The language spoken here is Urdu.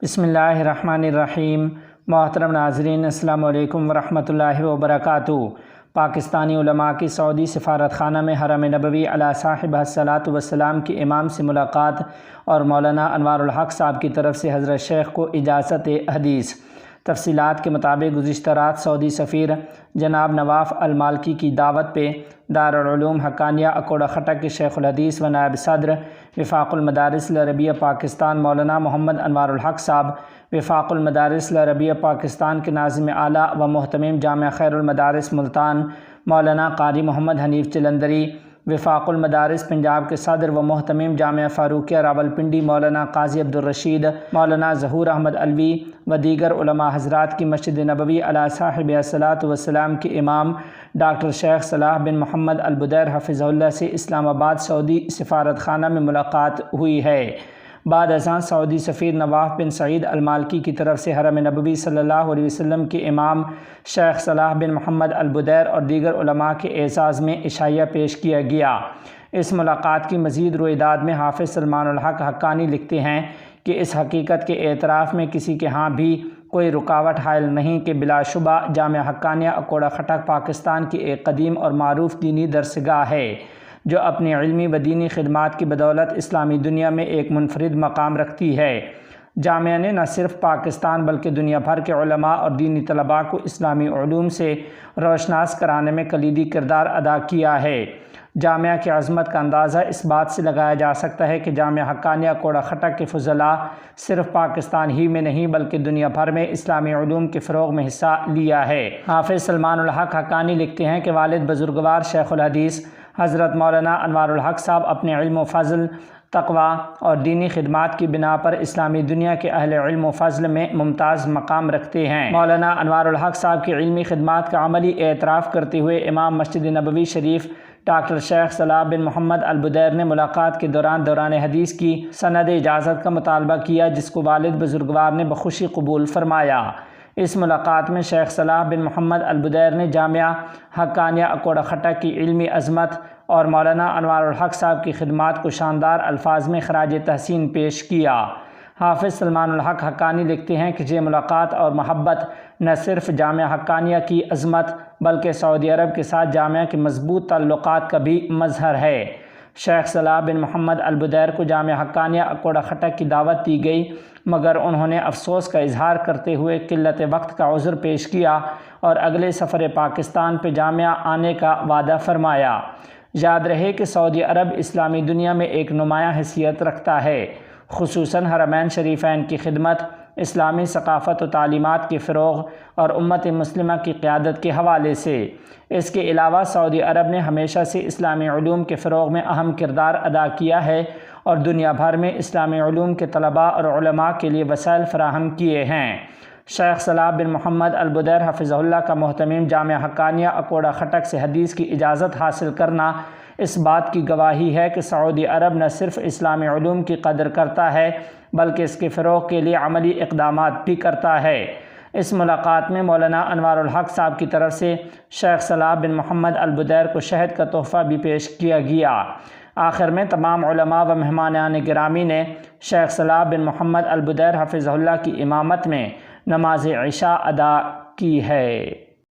بسم اللہ الرحمن الرحیم۔ محترم ناظرین، السلام علیکم ورحمۃ اللہ وبرکاتہ۔ پاکستانی علماء کی سعودی سفارت خانہ میں حرم نبوی علی صاحب الصلاۃ والسلام کے امام سے ملاقات اور مولانا انوار الحق صاحب کی طرف سے حضرت شیخ کو اجازت حدیث۔ تفصیلات کے مطابق گزشتہ رات سعودی سفیر جناب نواف المالکی کی دعوت پہ دارالعلوم حقانیہ اکوڑہ خٹک کے شیخ الحدیث و نائب صدر وفاق المدارس العربیہ پاکستان مولانا محمد انوار الحق صاحب، وفاق المدارس العربیہ پاکستان کے ناظم اعلیٰ و محتمم جامعہ خیر المدارس ملتان مولانا قاری محمد حنیف جلندری، وفاق المدارس پنجاب کے صدر و محتمم جامعہ فاروقیہ راولپنڈی مولانا قاضی عبدالرشید، مولانا ظہور احمد علوی و دیگر علماء حضرات کی مسجد نبوی علی صاحب الصلاۃ والسلام کے امام ڈاکٹر شیخ صلاح بن محمد البدیر حفظہ اللہ سے اسلام آباد سعودی سفارت خانہ میں ملاقات ہوئی ہے۔ بعد ازاں سعودی سفیر نواف بن سعید المالکی کی طرف سے حرم نبوی صلی اللہ علیہ وسلم کے امام شیخ صلاح بن محمد البدیر اور دیگر علماء کے اعزاز میں عشائیہ پیش کیا گیا۔ اس ملاقات کی مزید رویداد میں حافظ سلمان الحق حقانی لکھتے ہیں کہ اس حقیقت کے اعتراف میں کسی کے ہاں بھی کوئی رکاوٹ حائل نہیں کہ بلا شبہ جامعہ حقانیہ اکوڑہ خٹک پاکستان کی ایک قدیم اور معروف دینی درسگاہ ہے جو اپنی علمی و دینی خدمات کی بدولت اسلامی دنیا میں ایک منفرد مقام رکھتی ہے۔ جامعہ نے نہ صرف پاکستان بلکہ دنیا بھر کے علماء اور دینی طلباء کو اسلامی علوم سے روشناس کرانے میں کلیدی کردار ادا کیا ہے۔ جامعہ کی عظمت کا اندازہ اس بات سے لگایا جا سکتا ہے کہ جامعہ حقانیہ اکوڑہ خٹک کے فضلاء صرف پاکستان ہی میں نہیں بلکہ دنیا بھر میں اسلامی علوم کے فروغ میں حصہ لیا ہے۔ حافظ سلمان الحق حقانی لکھتے ہیں کہ والد بزرگوار شیخ الحدیث حضرت مولانا انوار الحق صاحب اپنے علم و فضل، تقوی اور دینی خدمات کی بنا پر اسلامی دنیا کے اہل علم و فضل میں ممتاز مقام رکھتے ہیں۔ مولانا انوار الحق صاحب کی علمی خدمات کا عملی اعتراف کرتے ہوئے امام مسجد نبوی شریف ڈاکٹر شیخ صلاح بن محمد البدیر نے ملاقات کے دوران حدیث کی سند اجازت کا مطالبہ کیا، جس کو والد بزرگوار نے بخوشی قبول فرمایا۔ اس ملاقات میں شیخ صلاح بن محمد البدیر نے جامعہ حقانیہ اکوڑہ خٹک کی علمی عظمت اور مولانا انوار الحق صاحب کی خدمات کو شاندار الفاظ میں خراج تحسین پیش کیا۔ حافظ سلمان الحق حقانی لکھتے ہیں کہ یہ ملاقات اور محبت نہ صرف جامعہ حقانیہ کی عظمت بلکہ سعودی عرب کے ساتھ جامعہ کے مضبوط تعلقات کا بھی مظہر ہے۔ شیخ صلاح بن محمد البدیر کو جامعہ حقانیہ اکوڑہ خٹک کی دعوت دی گئی، مگر انہوں نے افسوس کا اظہار کرتے ہوئے قلت وقت کا عذر پیش کیا اور اگلے سفر پاکستان پہ جامعہ آنے کا وعدہ فرمایا۔ یاد رہے کہ سعودی عرب اسلامی دنیا میں ایک نمایاں حیثیت رکھتا ہے، خصوصاً حرمین شریفین کی خدمت، اسلامی ثقافت و تعلیمات کے فروغ اور امت مسلمہ کی قیادت کے حوالے سے۔ اس کے علاوہ سعودی عرب نے ہمیشہ سے اسلامی علوم کے فروغ میں اہم کردار ادا کیا ہے اور دنیا بھر میں اسلامی علوم کے طلباء اور علماء کے لیے وسائل فراہم کیے ہیں۔ شیخ صلاح بن محمد البدیر حفظہ اللہ کا محتمم جامعہ حقانیہ اکوڑہ خٹک سے حدیث کی اجازت حاصل کرنا اس بات کی گواہی ہے کہ سعودی عرب نہ صرف اسلامی علوم کی قدر کرتا ہے بلکہ اس کے فروغ کے لیے عملی اقدامات بھی کرتا ہے۔ اس ملاقات میں مولانا انوار الحق صاحب کی طرف سے شیخ صلاح بن محمد البدیر کو شہد کا تحفہ بھی پیش کیا گیا۔ آخر میں تمام علماء و مہمانان گرامی نے شیخ صلاح بن محمد البدیر حفظہ اللہ کی امامت میں نماز عشاء ادا کی ہے۔